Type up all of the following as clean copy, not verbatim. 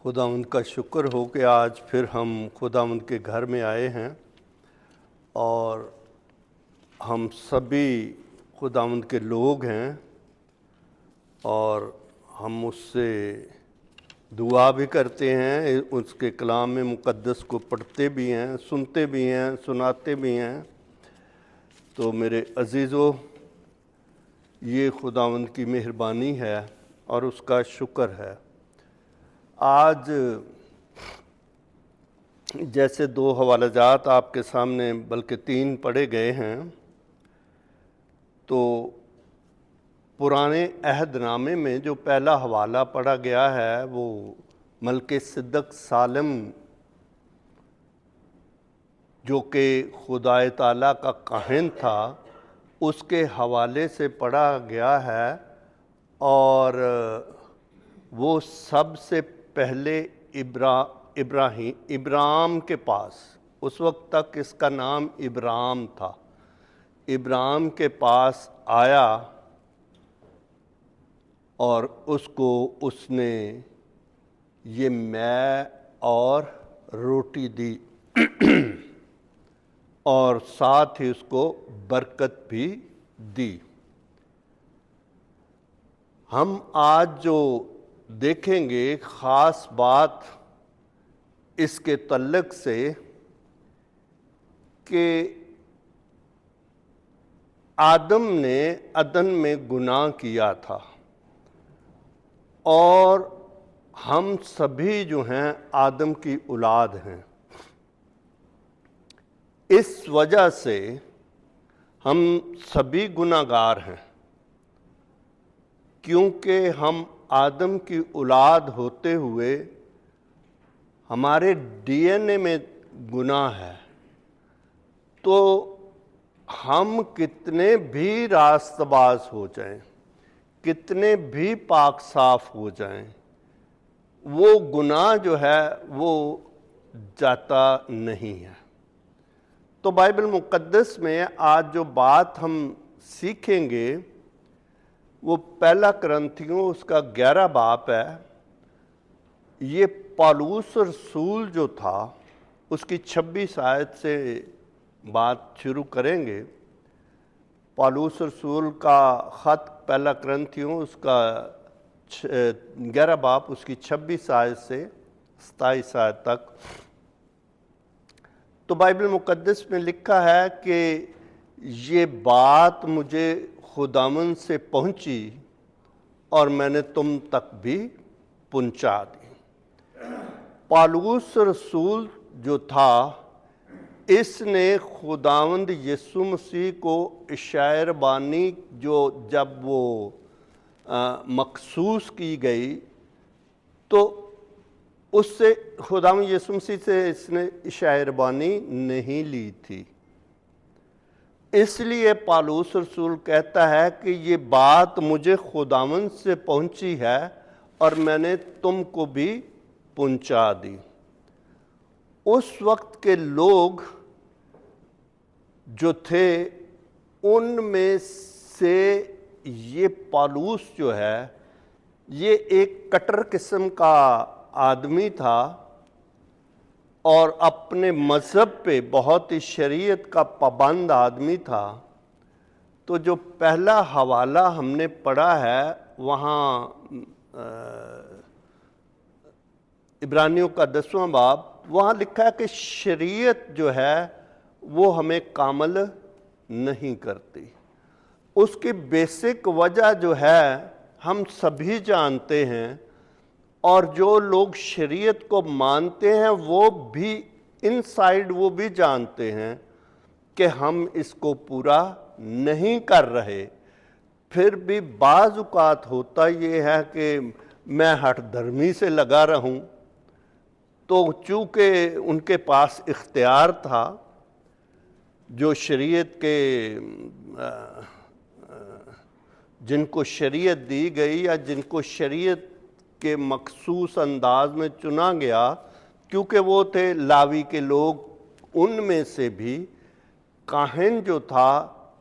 خداوند کا شکر ہو کہ آج پھر ہم خداوند کے گھر میں آئے ہیں اور ہم سبھی خداوند کے لوگ ہیں اور ہم اس سے دعا بھی کرتے ہیں، اس کے کلام مقدس کو پڑھتے بھی ہیں، سنتے بھی ہیں، سناتے بھی ہیں۔ تو میرے عزیزو، یہ خداوند کی مہربانی ہے اور اس کا شکر ہے۔ آج جیسے 2 حوالہ جات آپ کے سامنے بلکہ 3 پڑھے گئے ہیں، تو پرانے عہد نامے میں جو پہلا حوالہ پڑھا گیا ہے وہ ملک صدق سالم جو کہ خدا تعالیٰ کا کاہن تھا، اس کے حوالے سے پڑھا گیا ہے، اور وہ سب سے پہلے ابرام کے پاس، اس وقت تک اس کا نام ابرام تھا، ابرام کے پاس آیا اور اس کو اس نے یہ مے اور روٹی دی اور ساتھ ہی اس کو برکت بھی دی۔ ہم آج جو دیکھیں گے خاص بات اس کے تعلق سے کہ آدم نے عدن میں گناہ کیا تھا اور ہم سبھی جو ہیں آدم کی اولاد ہیں۔ اس وجہ سے ہم سبھی گناہ گار ہیں، کیونکہ ہم آدم کی اولاد ہوتے ہوئے ہمارے ڈی این اے میں گناہ ہے۔ تو ہم کتنے بھی راست باز ہو جائیں، کتنے بھی پاک صاف ہو جائیں، وہ گناہ جو ہے وہ جاتا نہیں ہے۔ تو بائبل مقدس میں آج جو بات ہم سیکھیں گے وہ پہلا کرنتھیوں اس کا 11 باب ہے۔ یہ پالوس رسول جو تھا اس کی 26 آیت سے بات شروع کریں گے۔ پالوس رسول کا خط پہلا کرنتھیوں اس کا 11 باب اس کی 26 آیت سے 27 آیت تک۔ تو بائبل مقدس میں لکھا ہے کہ یہ بات مجھے خداوند سے پہنچی اور میں نے تم تک بھی پہنچا دی۔ پالوس رسول جو تھا اس نے خداوند یسوع مسیح کو عشاء ربانی جو جب وہ مخصوص کی گئی تو اس سے خداوند یسوع مسیح سے اس نے عشاء ربانی نہیں لی تھی، اس لیے پالوس رسول کہتا ہے کہ یہ بات مجھے خداوند سے پہنچی ہے اور میں نے تم کو بھی پہنچا دی۔ اس وقت کے لوگ جو تھے ان میں سے یہ پالوس جو ہے یہ ایک کٹر قسم کا آدمی تھا اور اپنے مذہب پہ بہت ہی شریعت کا پابند آدمی تھا۔ تو جو پہلا حوالہ ہم نے پڑھا ہے وہاں عبرانیوں کا 10واں باب، وہاں لکھا ہے کہ شریعت جو ہے وہ ہمیں کامل نہیں کرتی۔ اس کی بیسک وجہ جو ہے ہم سبھی جانتے ہیں، اور جو لوگ شریعت کو مانتے ہیں وہ بھی انسائیڈ وہ بھی جانتے ہیں کہ ہم اس کو پورا نہیں کر رہے۔ پھر بھی بعض اوقات ہوتا یہ ہے کہ میں ہٹ دھرمی سے لگا رہوں، تو چونکہ ان کے پاس اختیار تھا جو شریعت کے جن کو شریعت دی گئی یا جن کو شریعت کے مخصوص انداز میں چنا گیا، کیونکہ وہ تھے لاوی کے لوگ، ان میں سے بھی کاہن جو تھا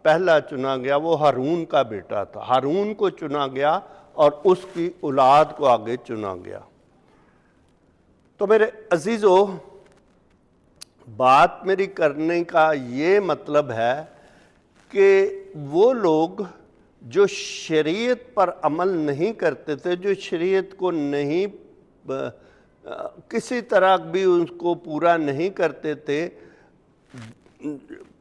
پہلا چنا گیا وہ ہارون کا بیٹا تھا، ہارون کو چنا گیا اور اس کی اولاد کو آگے چنا گیا۔ تو میرے عزیزو، بات میری کرنے کا یہ مطلب ہے کہ وہ لوگ جو شریعت پر عمل نہیں کرتے تھے، جو شریعت کو نہیں کسی طرح بھی اس کو پورا نہیں کرتے تھے،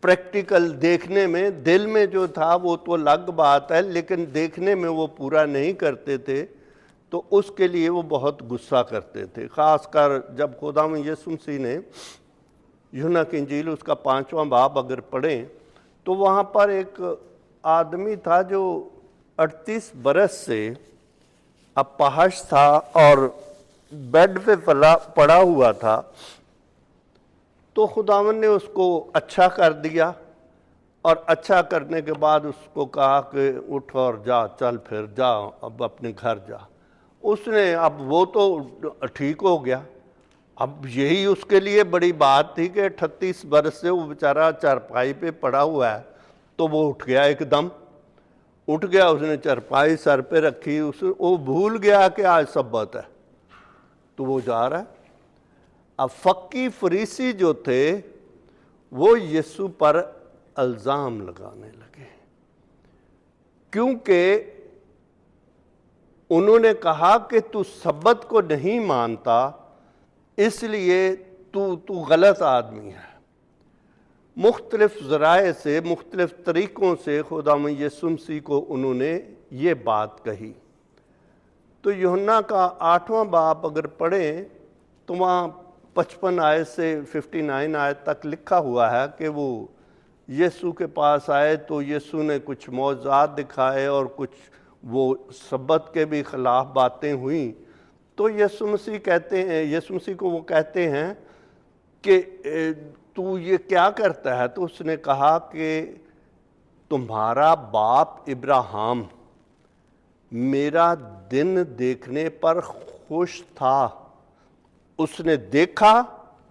پریکٹیکل دیکھنے میں، دل میں جو تھا وہ تو الگ بات ہے، لیکن دیکھنے میں وہ پورا نہیں کرتے تھے، تو اس کے لیے وہ بہت غصہ کرتے تھے۔ خاص کر جب خداوند یسوع مسیح نے یوحنا کی انجیل اس کا 5واں باب اگر پڑھیں تو وہاں پر ایک آدمی تھا جو 38 برس سے اپاہج تھا اور بیڈ پہ پڑا ہوا تھا، تو خداوند نے اس کو اچھا کر دیا، اور اچھا کرنے کے بعد اس کو کہا کہ اٹھ اور جا، چل پھر جا، اب اپنے گھر جا۔ اس نے اب وہ تو ٹھیک ہو گیا، اب یہی اس کے لیے بڑی بات تھی کہ 38 برس سے وہ بیچارہ چارپائی پہ پڑا ہوا ہے، تو وہ اٹھ گیا، ایک دم اٹھ گیا، اس نے چارپائی سر پہ رکھی، وہ بھول گیا کہ آج سبت ہے، تو وہ جا رہا ہے۔ اب فقی فریسی جو تھے وہ یسوع پر الزام لگانے لگے، کیونکہ انہوں نے کہا کہ تو سبت کو نہیں مانتا، اس لیے تو غلط آدمی ہے۔ مختلف ذرائع سے، مختلف طریقوں سے خداوند یسوع مسیح کو انہوں نے یہ بات کہی۔ تو یوحنا کا 8واں باب اگر پڑھیں تو وہاں 55 آیت سے 59 آیت تک لکھا ہوا ہے کہ وہ یسوع کے پاس آئے تو یسوع نے کچھ معجزات دکھائے اور کچھ وہ سبت کے بھی خلاف باتیں ہوئیں۔ تو یسوع مسیح کو وہ کہتے ہیں کہ تو یہ کیا کرتا ہے؟ تو اس نے کہا کہ تمہارا باپ ابراہیم میرا دن دیکھنے پر خوش تھا، اس نے دیکھا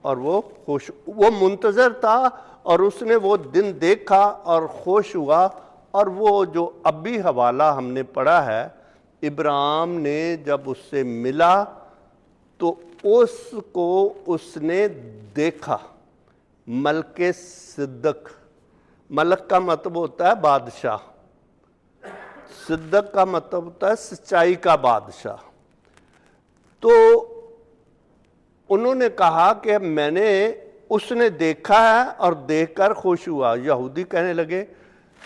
اور وہ منتظر تھا، اور اس نے وہ دن دیکھا اور خوش ہوا۔ اور وہ جو اب بھی حوالہ ہم نے پڑھا ہے، ابراہیم نے جب اس سے ملا تو اس کو اس نے دیکھا۔ ملک صدق، ملک کا مطلب ہوتا ہے بادشاہ، صدق کا مطلب ہوتا ہے سچائی کا بادشاہ۔ تو انہوں نے کہا کہ اس نے دیکھا ہے اور دیکھ کر خوش ہوا۔ یہودی کہنے لگے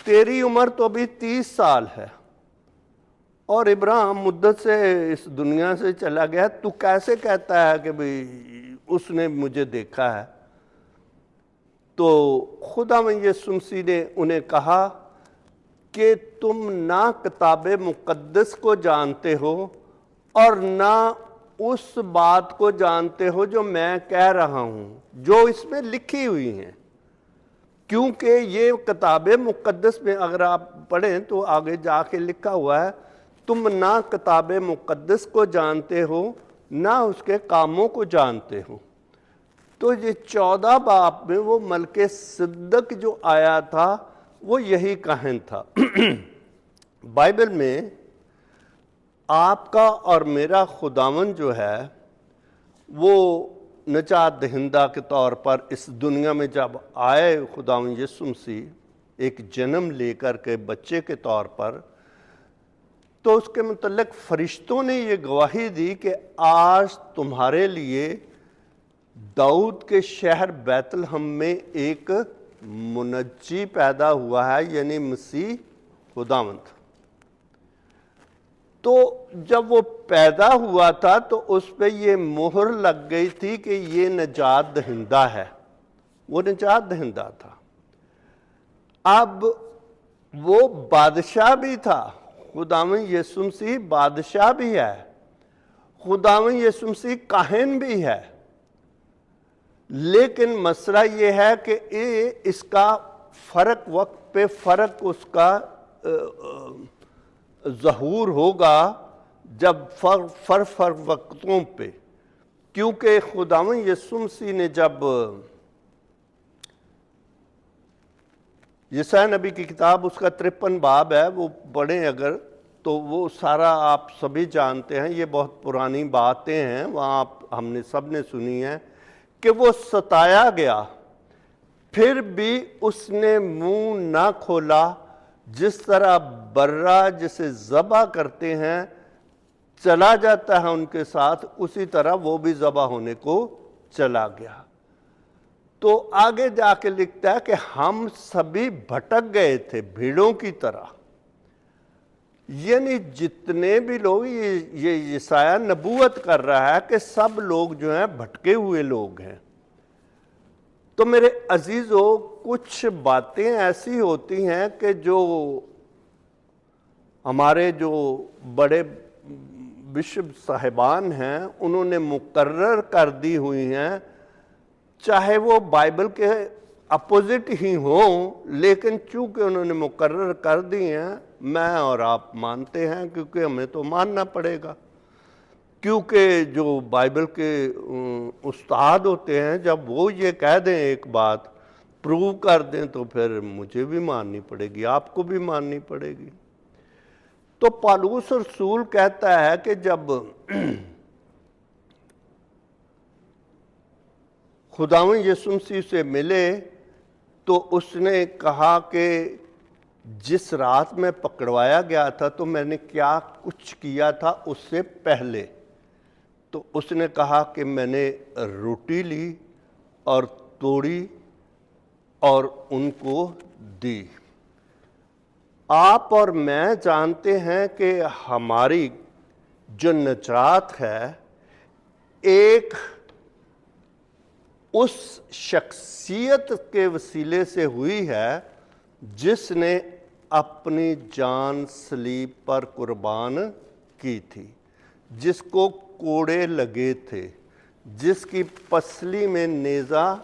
تیری عمر تو ابھی 30 سال ہے اور ابراہیم مدت سے اس دنیا سے چلا گیا، تو کیسے کہتا ہے کہ بھئی اس نے مجھے دیکھا ہے؟ تو خداوند یسوع مسیح نے انہیں کہا کہ تم نہ کتاب مقدس کو جانتے ہو اور نہ اس بات کو جانتے ہو جو میں کہہ رہا ہوں، جو اس میں لکھی ہوئی ہیں۔ کیونکہ یہ کتاب مقدس میں اگر آپ پڑھیں تو آگے جا کے لکھا ہوا ہے، تم نہ کتاب مقدس کو جانتے ہو نہ اس کے کاموں کو جانتے ہو۔ تو یہ 14 باب میں وہ ملک صدق جو آیا تھا وہ یہی کہن تھا۔ بائبل میں آپ کا اور میرا خداوند جو ہے وہ نجات دہندہ کے طور پر اس دنیا میں جب آئے، خداوند یسوع مسیح ایک جنم لے کر کے بچے کے طور پر، تو اس کے متعلق فرشتوں نے یہ گواہی دی کہ آج تمہارے لیے داؤد کے شہر بیت لحم میں ایک منجی پیدا ہوا ہے، یعنی مسیح خداوند۔ تو جب وہ پیدا ہوا تھا تو اس پہ یہ مہر لگ گئی تھی کہ یہ نجات دہندہ ہے، وہ نجات دہندہ تھا۔ اب وہ بادشاہ بھی تھا، خداوند یسوع مسیح بادشاہ بھی ہے، خداوند یسوع مسیح کاہن بھی ہے، لیکن مسئلہ یہ ہے کہ اس کا فرق وقت پہ فرق اس کا ظہور ہوگا جب فرق وقتوں پہ، کیونکہ خداوند یسوع مسیح نے جب یسایا نبی کی کتاب اس کا 53 باب ہے وہ پڑھیں اگر، تو وہ سارا آپ سبھی جانتے ہیں، یہ بہت پرانی باتیں ہیں، وہاں ہم نے سب نے سنی ہیں کہ وہ ستایا گیا، پھر بھی اس نے منہ نہ کھولا۔ جس طرح برہ جسے ذبح کرتے ہیں چلا جاتا ہے ان کے ساتھ، اسی طرح وہ بھی ذبح ہونے کو چلا گیا۔ تو آگے جا کے لکھتا ہے کہ ہم سبھی بھٹک گئے تھے بھیڑوں کی طرح، یعنی جتنے بھی لوگ، یہ یسایہ نبوت کر رہا ہے کہ سب لوگ جو ہیں بھٹکے ہوئے لوگ ہیں۔ تو میرے عزیزو، کچھ باتیں ایسی ہوتی ہیں کہ جو ہمارے جو بڑے بشپ صاحبان ہیں انہوں نے مقرر کر دی ہوئی ہیں، چاہے وہ بائبل کے اپوزٹ ہی ہوں، لیکن چونکہ انہوں نے مقرر کر دی ہیں، میں اور آپ مانتے ہیں، کیونکہ ہمیں تو ماننا پڑے گا، کیونکہ جو بائبل کے استاد ہوتے ہیں جب وہ یہ کہہ دیں ایک بات، پروو کر دیں، تو پھر مجھے بھی ماننی پڑے گی، آپ کو بھی ماننی پڑے گی۔ تو پالوس رسول کہتا ہے کہ جب خداوند یسوع مسیح سے ملے تو اس نے کہا کہ جس رات میں پکڑوایا گیا تھا تو میں نے کیا کچھ کیا تھا اس سے پہلے، تو اس نے کہا کہ میں نے روٹی لی اور توڑی اور ان کو دی۔ آپ اور میں جانتے ہیں کہ ہماری جو نجات ہے ایک اس شخصیت کے وسیلے سے ہوئی ہے جس نے اپنی جان صلیب پر قربان کی تھی، جس کو کوڑے لگے تھے، جس کی پسلی میں نیزہ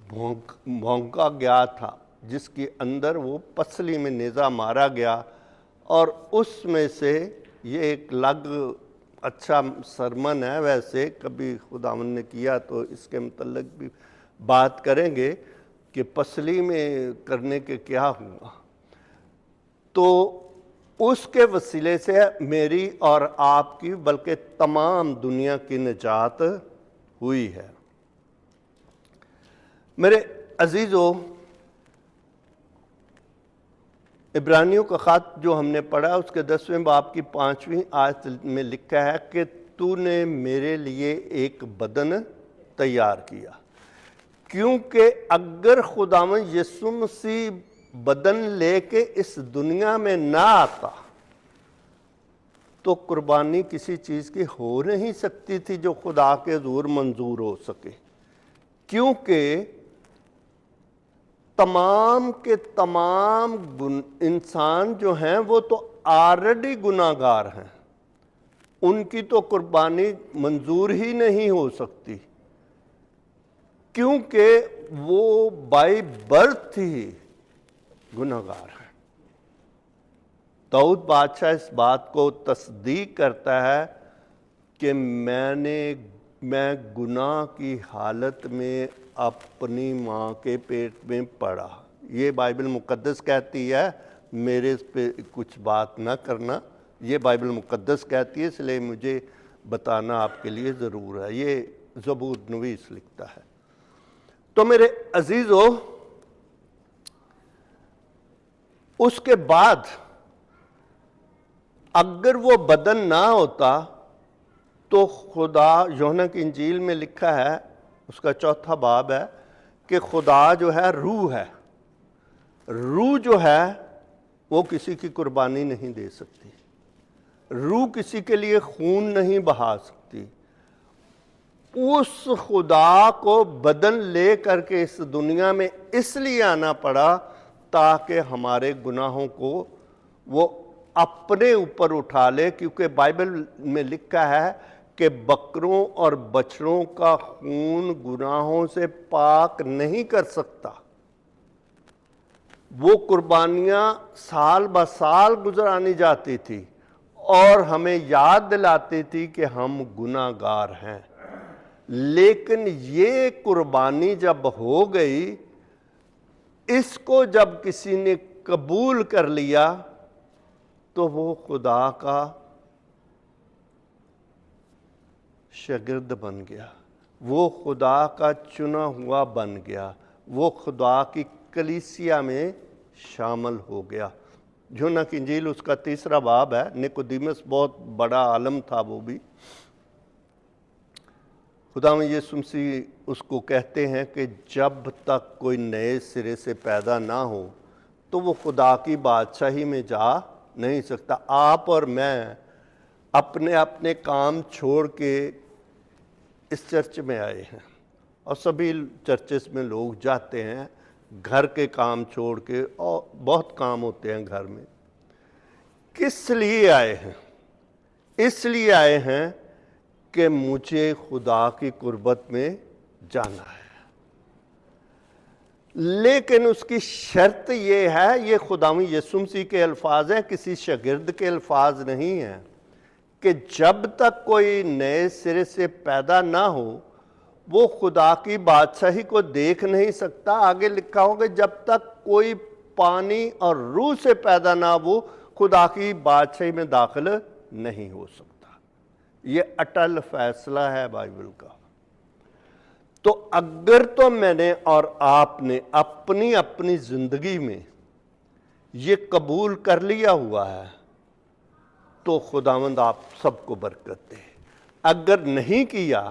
بھونکا گیا تھا، جس کے اندر وہ پسلی میں نیزہ مارا گیا، اور اس میں سے یہ ایک اچھا سرمن ہے، ویسے کبھی خداوند نے کیا تو اس کے متعلق بھی بات کریں گے کہ پسلی میں کرنے کے کیا ہوا۔ تو اس کے وسیلے سے میری اور آپ کی بلکہ تمام دنیا کی نجات ہوئی ہے۔ میرے عزیزو، عبرانیوں کا خط جو ہم نے پڑھا اس کے 10ویں باب کی 5ویں آیت میں لکھا ہے کہ تو نے میرے لیے ایک بدن تیار کیا، کیونکہ اگر خداوند یسوع مسیح بدن لے کے اس دنیا میں نہ آتا تو قربانی کسی چیز کی ہو نہیں سکتی تھی جو خدا کے حضور منظور ہو سکے، کیونکہ تمام کے تمام انسان جو ہیں وہ تو آلریڈی گناہ گار ہیں، ان کی تو قربانی منظور ہی نہیں ہو سکتی، کیونکہ وہ بائی برتھ ہی گناہ گار ہیں۔ داؤد بادشاہ اس بات کو تصدیق کرتا ہے کہ میں گناہ کی حالت میں اپنی ماں کے پیٹ میں پڑا۔ یہ بائبل مقدس کہتی ہے، میرے اس پہ کچھ بات نہ کرنا، یہ بائبل مقدس کہتی ہے، اس لیے مجھے بتانا آپ کے لیے ضرور ہے۔ یہ زبور نویس لکھتا ہے۔ تو میرے عزیزو، اس کے بعد اگر وہ بدن نہ ہوتا تو خدا، یوحنا کی انجیل میں لکھا ہے، اس کا 4واں باب ہے کہ خدا جو ہے روح ہے، روح جو ہے وہ کسی کی قربانی نہیں دے سکتی، روح کسی کے لیے خون نہیں بہا سکتی۔ اس خدا کو بدن لے کر کے اس دنیا میں اس لیے آنا پڑا تاکہ ہمارے گناہوں کو وہ اپنے اوپر اٹھا لے، کیونکہ بائبل میں لکھا ہے کہ بکروں اور بچڑوں کا خون گناہوں سے پاک نہیں کر سکتا۔ وہ قربانیاں سال بہ سال گزرانی جاتی تھی اور ہمیں یاد دلاتی تھی کہ ہم گناہ گار ہیں، لیکن یہ قربانی جب ہو گئی، اس کو جب کسی نے قبول کر لیا تو وہ خدا کا شاگرد بن گیا، وہ خدا کا چنا ہوا بن گیا، وہ خدا کی کلیسیا میں شامل ہو گیا۔ یوحنا کی انجیل اس کا 3 باب ہے۔ نیقودیمس بہت بڑا عالم تھا وہ بھی۔ خداوند یسوع مسیح اس کو کہتے ہیں کہ جب تک کوئی نئے سرے سے پیدا نہ ہو تو وہ خدا کی بادشاہی میں جا نہیں سکتا۔ آپ اور میں اپنے اپنے کام چھوڑ کے اس چرچ میں آئے ہیں، اور سبھی چرچز میں لوگ جاتے ہیں گھر کے کام چھوڑ کے، اور بہت کام ہوتے ہیں گھر میں۔ کس لیے آئے ہیں؟ اس لیے آئے ہیں کہ مجھے خدا کی قربت میں جانا ہے، لیکن اس کی شرط یہ ہے، یہ خداوند یسوع مسیح کے الفاظ ہیں، کسی شاگرد کے الفاظ نہیں ہیں، کہ جب تک کوئی نئے سرے سے پیدا نہ ہو وہ خدا کی بادشاہی کو دیکھ نہیں سکتا۔ آگے لکھا ہوگا جب تک کوئی پانی اور روح سے پیدا نہ ہو خدا کی بادشاہی میں داخل نہیں ہو سکتا۔ یہ اٹل فیصلہ ہے بائبل کا۔ تو اگر تو میں نے اور آپ نے اپنی اپنی زندگی میں یہ قبول کر لیا ہوا ہے تو خداوند آپ سب کو برکت دے۔ اگر نہیں کیا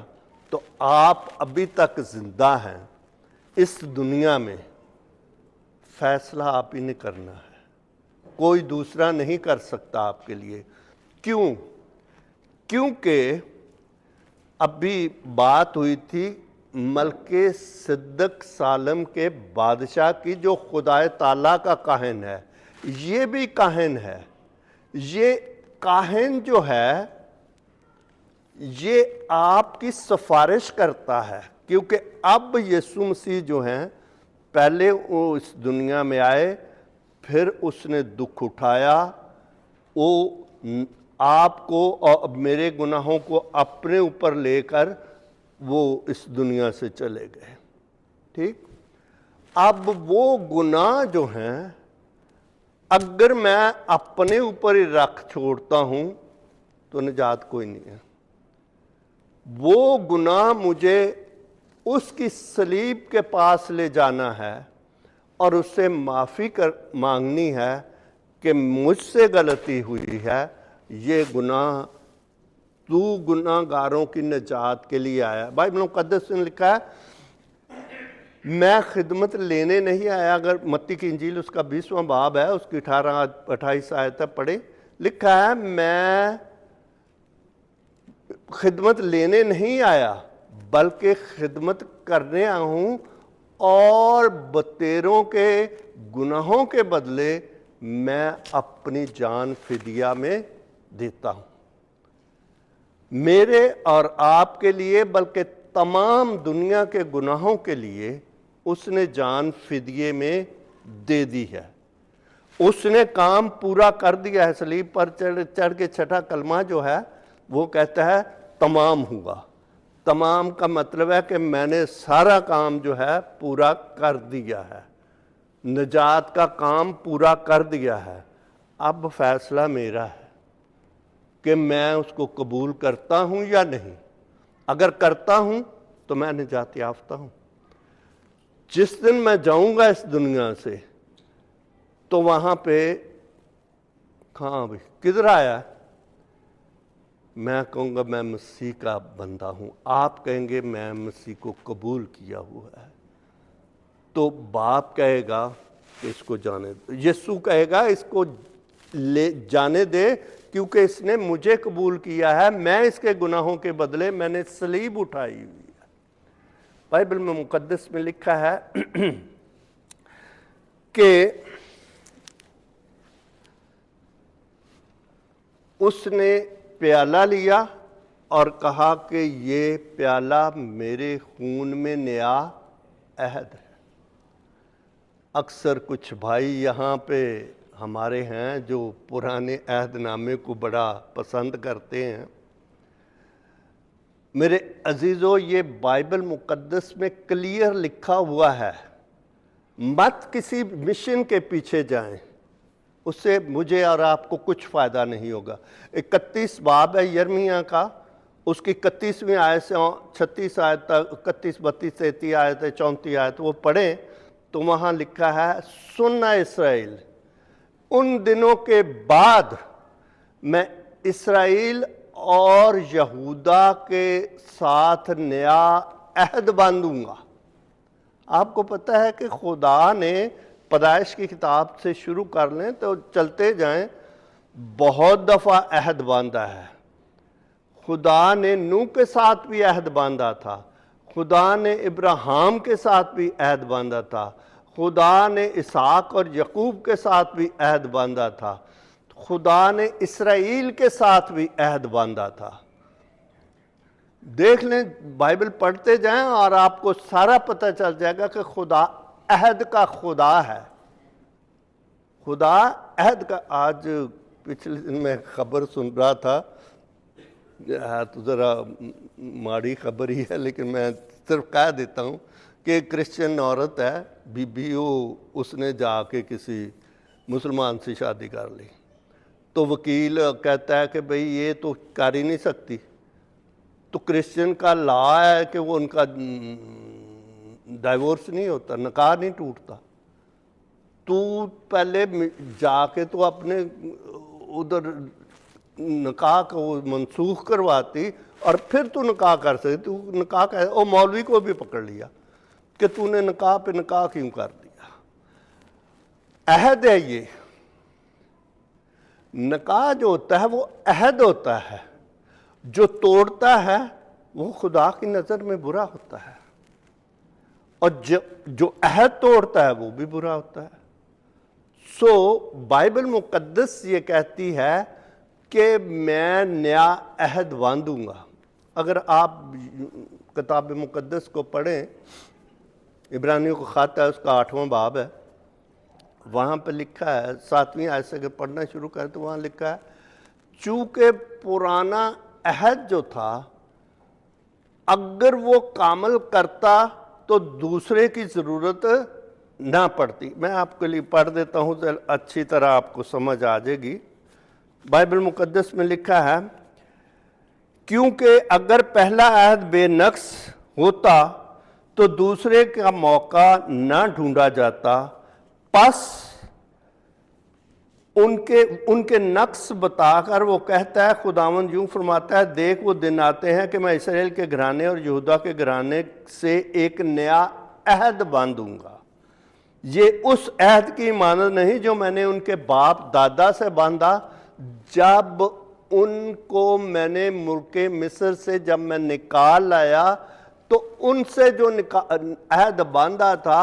تو آپ ابھی تک زندہ ہیں اس دنیا میں، فیصلہ آپ ہی نے کرنا ہے، کوئی دوسرا نہیں کر سکتا آپ کے لیے۔ کیوں؟ کیونکہ ابھی بات ہوئی تھی ملک صدق سالم کے بادشاہ کی، جو خدا تعالیٰ کا کاہن ہے، یہ بھی کاہن ہے۔ یہ کاہن جو ہے یہ آپ کی سفارش کرتا ہے، کیونکہ اب یسوع مسیح جو ہیں پہلے وہ اس دنیا میں آئے، پھر اس نے دکھ اٹھایا، وہ آپ کو اور میرے گناہوں کو اپنے اوپر لے کر وہ اس دنیا سے چلے گئے۔ ٹھیک؟ اب وہ گناہ جو ہیں اگر میں اپنے اوپر ہی رکھ چھوڑتا ہوں تو نجات کوئی نہیں ہے۔ وہ گناہ مجھے اس کی صلیب کے پاس لے جانا ہے اور اس سے معافی مانگنی ہے کہ مجھ سے غلطی ہوئی ہے، یہ گناہ تو گناہ گاروں کی نجات کے لیے آیا۔ بائبل مقدس نے لکھا ہے میں خدمت لینے نہیں آیا۔ اگر متی کی انجیل اس کا 20واں باب ہے، اس کی 18-28 آیت پڑھیں، لکھا ہے میں خدمت لینے نہیں آیا بلکہ خدمت کرنے آیا ہوں، اور بتیروں کے گناہوں کے بدلے میں اپنی جان فدیہ میں دیتا ہوں۔ میرے اور آپ کے لیے بلکہ تمام دنیا کے گناہوں کے لیے اس نے جان فدیے میں دے دی ہے۔ اس نے کام پورا کر دیا ہے۔ صلیب پر چڑھ کے چھٹا کلمہ جو ہے وہ کہتا ہے تمام ہوا۔ تمام کا مطلب ہے کہ میں نے سارا کام جو ہے پورا کر دیا ہے، نجات کا کام پورا کر دیا ہے۔ اب فیصلہ میرا ہے کہ میں اس کو قبول کرتا ہوں یا نہیں۔ اگر کرتا ہوں تو میں نجات یافتہ ہوں۔ جس دن میں جاؤں گا اس دنیا سے تو وہاں پہ ہاں بھائی کدھر آیا، میں کہوں گا میں مسیح کا بندہ ہوں، آپ کہیں گے میں مسیح کو قبول کیا ہوا ہے، تو باپ کہے گا کہ اس کو جانے دے، یسوع کہے گا اس کو لے جانے دے کیونکہ اس نے مجھے قبول کیا ہے، میں اس کے گناہوں کے بدلے میں نے صلیب اٹھائی ہوئی ہے۔ بائبل میں مقدس میں لکھا ہے کہ اس نے پیالہ لیا اور کہا کہ یہ پیالہ میرے خون میں نیا عہد ہے۔ اکثر کچھ بھائی یہاں پہ ہمارے ہیں جو پرانے عہد نامے کو بڑا پسند کرتے ہیں۔ میرے عزیزو، یہ بائبل مقدس میں کلیئر لکھا ہوا ہے، مت کسی مشن کے پیچھے جائیں، اس سے مجھے اور آپ کو کچھ فائدہ نہیں ہوگا۔ 31 باب ہے یرمیہ کا، اس کی 31ویں آیت سے 36 آیت تک، 31 32 33 آیت 34 آیت وہ پڑھیں تو وہاں لکھا ہے، سننا اسرائیل، ان دنوں کے بعد میں اسرائیل اور یہودا کے ساتھ نیا عہد باندھوں گا۔ آپ کو پتہ ہے کہ خدا نے پیدائش کی کتاب سے شروع کر لیں تو چلتے جائیں، بہت دفعہ عہد باندھا ہے۔ خدا نے نوح کے ساتھ بھی عہد باندھا تھا، خدا نے ابراہیم کے ساتھ بھی عہد باندھا تھا، خدا نے اسحاق اور یعقوب کے ساتھ بھی عہد باندھا تھا، خدا نے اسرائیل کے ساتھ بھی عہد باندھا تھا۔ دیکھ لیں، بائبل پڑھتے جائیں اور آپ کو سارا پتہ چل جائے گا کہ خدا عہد کا خدا ہے۔ خدا عہد کا، آج پچھلے دن میں خبر سن رہا تھا، تو ذرا ماڑی خبر ہی ہے لیکن میں صرف کہہ دیتا ہوں کہ ایک کرسچن عورت ہے، بی اس نے جا کے کسی مسلمان سے شادی کر لی، تو وکیل کہتا ہے کہ بھئی یہ تو کر ہی نہیں سکتی، تو کرسچن کا لا ہے کہ وہ ان کا ڈائیورس نہیں ہوتا، نکاح نہیں ٹوٹتا، تو پہلے جا کے تو اپنے ادھر نکاح کو منسوخ کرواتی اور پھر تو نکاح کر سکتی۔ تو نکاح او مولوی کو بھی پکڑ لیا کہ تو نے نکاح پہ نکاح کیوں کر دیا۔ عہد ہے یہ، نکاح جو ہوتا ہے وہ عہد ہوتا ہے، جو توڑتا ہے وہ خدا کی نظر میں برا ہوتا ہے، اور جو عہد توڑتا ہے وہ بھی برا ہوتا ہے۔ بائبل مقدس یہ کہتی ہے کہ میں نیا عہد باندھوں گا۔ اگر آپ کتاب مقدس کو پڑھیں، عبرانیوں کو خط ہے، اس کا 8واں باب ہے، وہاں پہ لکھا ہے 7ویں آیت سے اگر پڑھنا شروع کریں تو وہاں لکھا ہے، چونکہ پرانا عہد جو تھا اگر وہ کامل کرتا تو دوسرے کی ضرورت نہ پڑتی۔ میں آپ کے لیے پڑھ دیتا ہوں تو اچھی طرح آپ کو سمجھ آ جائے گی۔ بائبل مقدس میں لکھا ہے، کیونکہ اگر پہلا عہد بے نقص ہوتا تو دوسرے کا موقع نہ ڈھونڈا جاتا، پس ان کے نقص بتا کر وہ کہتا ہے، خداوند یوں فرماتا ہے، دیکھ وہ دن آتے ہیں کہ میں اسرائیل کے گھرانے اور یہودا کے گھرانے سے ایک نیا عہد باندھوں گا۔ یہ اس عہد کی مانند نہیں جو میں نے ان کے باپ دادا سے باندھا جب ان کو میں نے ملک مصر سے جب میں نکال لایا، تو ان سے جو عہد باندھا تھا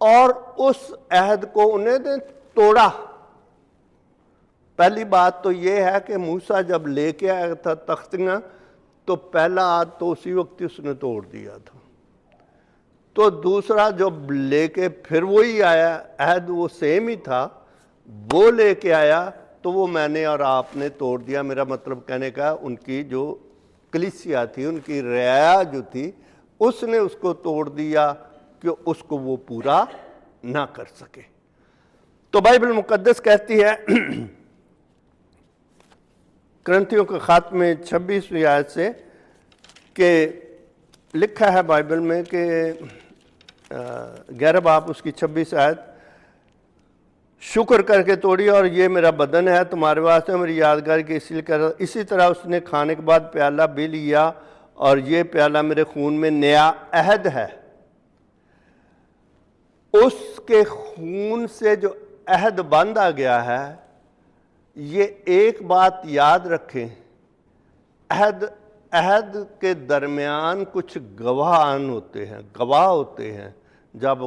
اور اس عہد کو انہیں نے توڑا۔ پہلی بات تو یہ ہے کہ موسیٰ جب لے کے آیا تھا تختیاں تو پہلا عہد تو اسی وقت اس نے توڑ دیا تھا، تو دوسرا جب لے کے پھر وہی آیا عہد وہ سیم ہی تھا، وہ لے کے آیا تو وہ میں نے اور آپ نے توڑ دیا۔ میرا مطلب کہنے کا ان کی جو کلیسیا تھی، ان کی رعایا جو تھی، اس نے اس کو توڑ دیا کہ اس کو وہ پورا نہ کر سکے۔ تو بائبل مقدس کہتی ہے کرنتھیوں کے خط میں 26ویں آیت سے کہ لکھا ہے بائبل میں کہ 11 باب اس کی 26 آیت، شکر کر کے توڑی اور یہ میرا بدن ہے تمہارے واسطے میری یادگار کی اس لیے کر رہا۔ اسی طرح اس نے کھانے کے بعد پیالہ بھی لیا اور یہ پیالہ میرے خون میں نیا عہد ہے۔ اس کے خون سے جو عہد باندھا گیا ہے، یہ ایک بات یاد رکھیں، عہد کے درمیان کچھ گواہان ہوتے ہیں، گواہ ہوتے ہیں۔ جب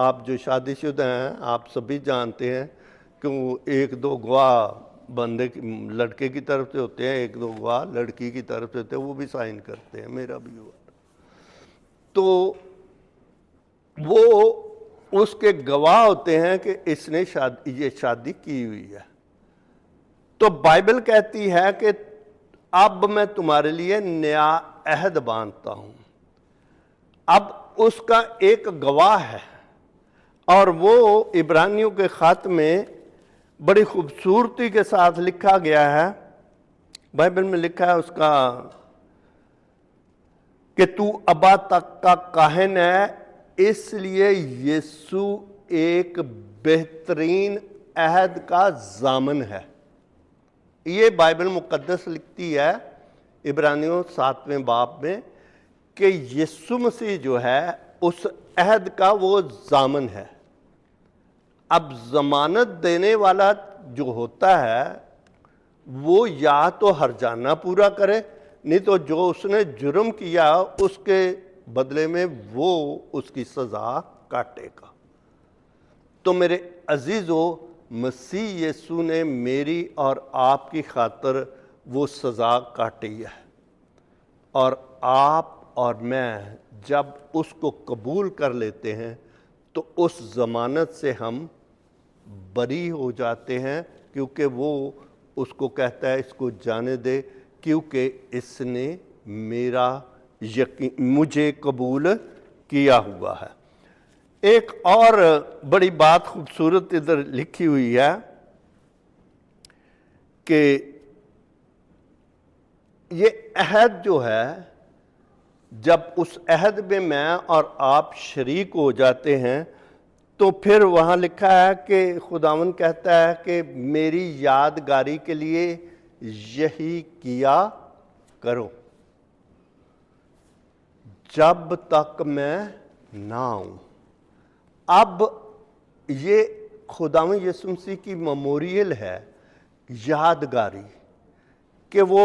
آپ جو شادی شدہ ہیں آپ سبھی جانتے ہیں کہ وہ ایک دو گواہ لڑکے کی طرف سے ہوتے ہیں، ایک دو گواہ لڑکی کی طرف سے ہوتے ہیں، وہ بھی سائن کرتے ہیں، میرا بھی ہوا۔ تو وہ اس کے گواہ ہوتے ہیں کہ اس نے یہ شادی کی ہوئی ہے۔ تو بائبل کہتی ہے کہ اب میں تمہارے لیے نیا عہد باندھتا ہوں۔ اب اس کا ایک گواہ ہے، اور وہ عبرانیوں کے خط میں بڑی خوبصورتی کے ساتھ لکھا گیا ہے، بائبل میں لکھا ہے اس کا کہ تو ابا تک کا کاہن ہے، اس لیے یسوع ایک بہترین عہد کا ضامن ہے۔ یہ بائبل مقدس لکھتی ہے عبرانیوں 7ویں باب میں کہ یسوع مسیح جو ہے اس عہد کا وہ ضامن ہے۔ اب ضمانت دینے والا جو ہوتا ہے وہ یا تو ہرجانہ پورا کرے، نہیں تو جو اس نے جرم کیا اس کے بدلے میں وہ اس کی سزا کاٹے گا۔ تو میرے عزیزو، مسیح یسوع نے میری اور آپ کی خاطر وہ سزا کاٹی ہے، اور آپ اور میں جب اس کو قبول کر لیتے ہیں تو اس ضمانت سے ہم بری ہو جاتے ہیں، کیونکہ وہ اس کو کہتا ہے اس کو جانے دے، کیونکہ اس نے میرا مجھے قبول کیا ہوا ہے۔ ایک اور بڑی بات خوبصورت ادھر لکھی ہوئی ہے کہ یہ عہد جو ہے، جب اس عہد میں اور آپ شریک ہو جاتے ہیں تو پھر وہاں لکھا ہے کہ خداوند کہتا ہے کہ میری یادگاری کے لیے یہی کیا کرو جب تک میں نہ آؤں۔ اب یہ خداوند یسوع مسیح کی میموریل ہے، یادگاری، کہ وہ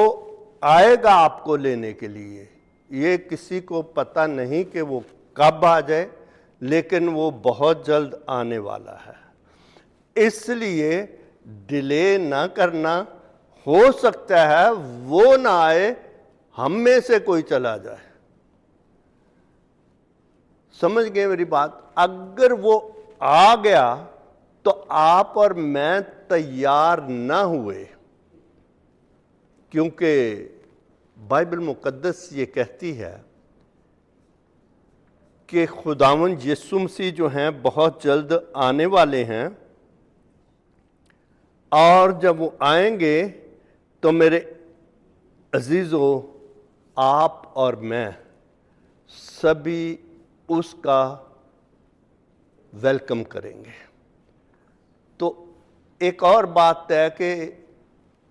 آئے گا آپ کو لینے کے لیے۔ یہ کسی کو پتہ نہیں کہ وہ کب آ جائے، لیکن وہ بہت جلد آنے والا ہے۔ اس لیے ڈیلے نہ کرنا، ہو سکتا ہے وہ نہ آئے، ہم میں سے کوئی چلا جائے۔ سمجھ گئے میری بات؟ اگر وہ آ گیا تو آپ اور میں تیار نہ ہوئے، کیونکہ بائبل مقدس یہ کہتی ہے کہ خداوند یسوع مسیح جو ہیں بہت جلد آنے والے ہیں، اور جب وہ آئیں گے تو میرے عزیزو، آپ اور میں سبھی اس کا ویلکم کریں گے۔ تو ایک اور بات ہے کہ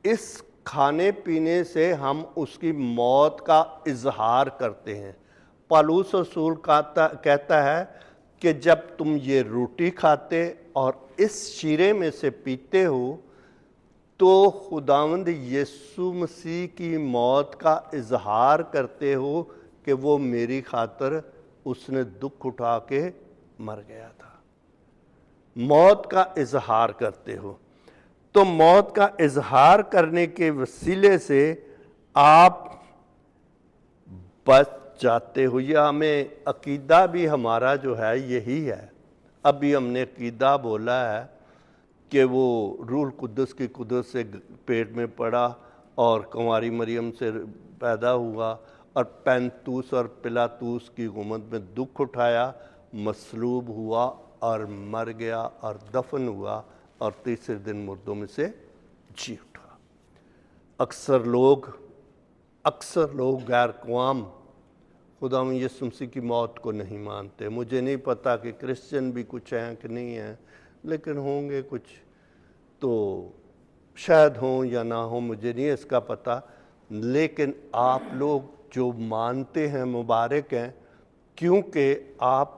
اس کھانے پینے سے ہم اس کی موت کا اظہار کرتے ہیں۔ پالوس رسول کہتا ہے کہ جب تم یہ روٹی کھاتے اور اس شیرے میں سے پیتے ہو تو خداوند یسوع مسیح کی موت کا اظہار کرتے ہو کہ وہ میری خاطر اس نے دکھ اٹھا کے مر گیا تھا۔ موت کا اظہار کرتے ہو، تو موت کا اظہار کرنے کے وسیلے سے آپ بچ جاتے ہو۔ یہ ہمیں عقیدہ بھی ہمارا جو ہے یہی ہے۔ ابھی ہم نے عقیدہ بولا ہے کہ وہ روح القدس کی قدرت سے پیٹ میں پڑا اور کنواری مریم سے پیدا ہوا اور پینتوس اور پلاطوس کی حکومت میں دکھ اٹھایا، مصلوب ہوا اور مر گیا اور دفن ہوا اور تیسرے دن مردوں میں سے جی اٹھا۔ اکثر لوگ غیر قوام خداوند یسوع مسیح کی موت کو نہیں مانتے۔ مجھے نہیں پتا کہ کرسچن بھی کچھ ہیں کہ نہیں ہیں، لیکن ہوں گے کچھ، تو شاید ہوں یا نہ ہوں، مجھے نہیں اس کا پتہ۔ لیکن آپ لوگ جو مانتے ہیں مبارک ہیں، کیونکہ آپ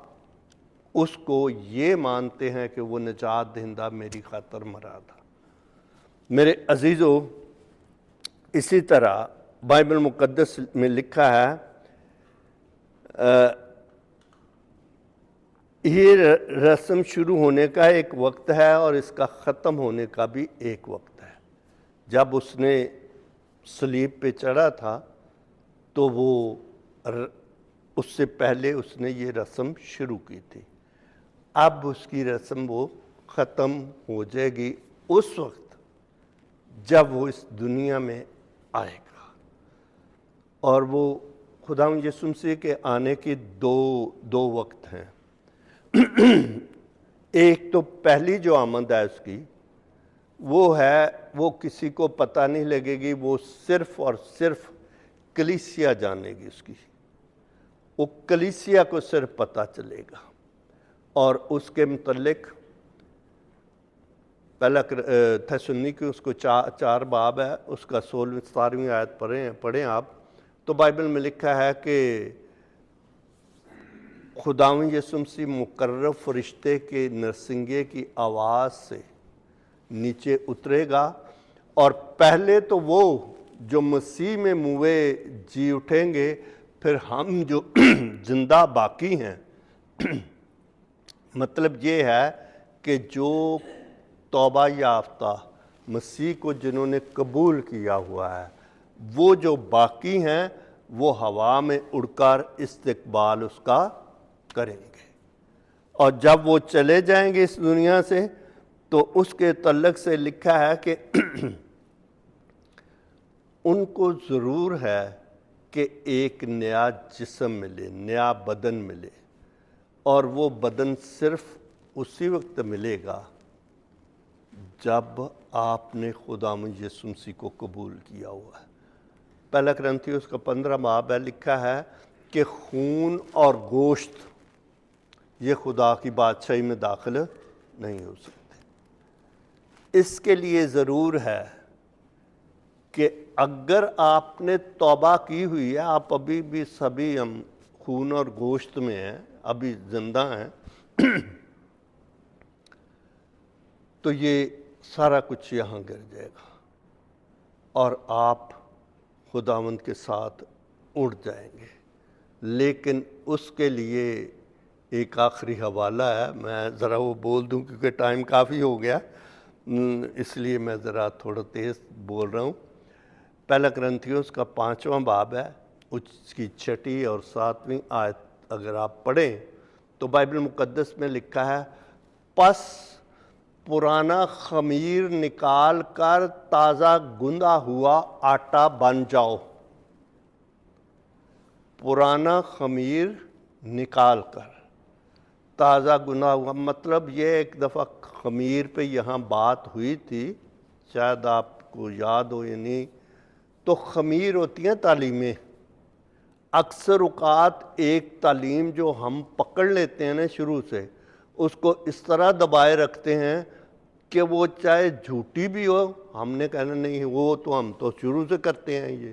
اس کو یہ مانتے ہیں کہ وہ نجات دہندہ میری خاطر مرا تھا۔ میرے عزیزو، اسی طرح بائبل مقدس میں لکھا ہے یہ رسم شروع ہونے کا ایک وقت ہے اور اس کا ختم ہونے کا بھی ایک وقت ہے۔ جب اس نے صلیب پہ چڑھا تھا تو وہ اس سے پہلے اس نے یہ رسم شروع کی تھی۔ اب اس کی رسم وہ ختم ہو جائے گی اس وقت جب وہ اس دنیا میں آئے گا، اور وہ خداوند یسوع مسیح کے آنے کے دو وقت ہیں۔ ایک تو پہلی جو آمد ہے اس کی، وہ ہے، وہ کسی کو پتہ نہیں لگے گی، وہ صرف اور صرف کلیسیا جانے گی اس کی، وہ کلیسیا کو صرف پتہ چلے گا۔ اور اس کے متعلق پہلا تھیسالونیکی اس کو 4 باب ہے، اس کا 16ویں آیت پڑھیں آپ، تو بائبل میں لکھا ہے کہ خداوند یسوع مسیح مقرب فرشتے کے نرسنگے کی آواز سے نیچے اترے گا، اور پہلے تو وہ جو مسیح میں موئے جی اٹھیں گے، پھر ہم جو زندہ باقی ہیں، مطلب یہ ہے کہ جو توبہ یافتہ مسیح کو جنہوں نے قبول کیا ہوا ہے، وہ جو باقی ہیں وہ ہوا میں اڑ کر استقبال اس کا کریں گے، اور جب وہ چلے جائیں گے اس دنیا سے تو اس کے تعلق سے لکھا ہے کہ ان کو ضرور ہے کہ ایک نیا جسم ملے، نیا بدن ملے، اور وہ بدن صرف اسی وقت ملے گا جب آپ نے خداوند یسوع مسیح کو قبول کیا ہوا ہے۔ پہلا کرنتھیوس کا 15 باب ہے، لکھا ہے کہ خون اور گوشت یہ خدا کی بادشاہی میں داخل نہیں ہو سکتے۔ اس کے لیے ضرور ہے کہ اگر آپ نے توبہ کی ہوئی ہے، آپ ابھی بھی سبھی ہم خون اور گوشت میں ہیں، ابھی زندہ ہیں، تو یہ سارا کچھ یہاں گر جائے گا اور آپ خداوند کے ساتھ اڑ جائیں گے۔ لیکن اس کے لیے ایک آخری حوالہ ہے، میں ذرا وہ بول دوں کیونکہ ٹائم کافی ہو گیا، اس لیے میں ذرا تھوڑا تیز بول رہا ہوں۔ پہلا کرنتھیوس کا 5واں باب ہے، اس کی 6 اور 7ویں آیت اگر آپ پڑھیں تو بائبل مقدس میں لکھا ہے، پس پرانا خمیر نکال کر تازہ گندھا ہوا آٹا بن جاؤ۔ پرانا خمیر نکال کر تازہ گندھا ہوا، مطلب یہ ایک دفعہ خمیر پہ یہاں بات ہوئی تھی، شاید آپ کو یاد ہو یا نہیں، تو خمیر ہوتی ہیں تعلیمیں۔ اکثر اوقات ایک تعلیم جو ہم پکڑ لیتے ہیں نا شروع سے، اس کو اس طرح دبائے رکھتے ہیں کہ وہ چاہے جھوٹی بھی ہو، ہم نے کہنا نہیں وہ تو ہم تو شروع سے کرتے ہیں۔ یہ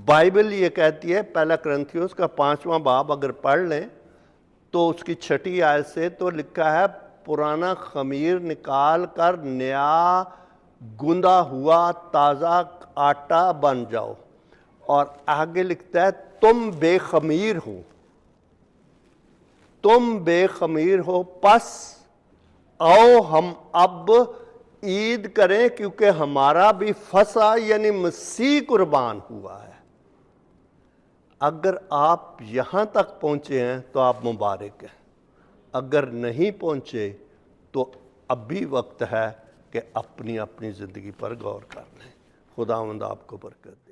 بائبل یہ کہتی ہے، پہلا کرنتھیوس کا 5واں باب اگر پڑھ لیں تو اس کی 6 آیت سے تو لکھا ہے، پرانا خمیر نکال کر نیا گندھا ہوا تازہ آٹا بن جاؤ، اور آگے لکھتا ہے تم بے خمیر ہو، تم بے خمیر ہو، پس آؤ ہم اب عید کریں کیونکہ ہمارا بھی فصح یعنی مسیح قربان ہوا ہے۔ اگر آپ یہاں تک پہنچے ہیں تو آپ مبارک ہیں، اگر نہیں پہنچے تو اب بھی وقت ہے کہ اپنی زندگی پر غور کر لیں۔ خداوند آپ کو برکت دے۔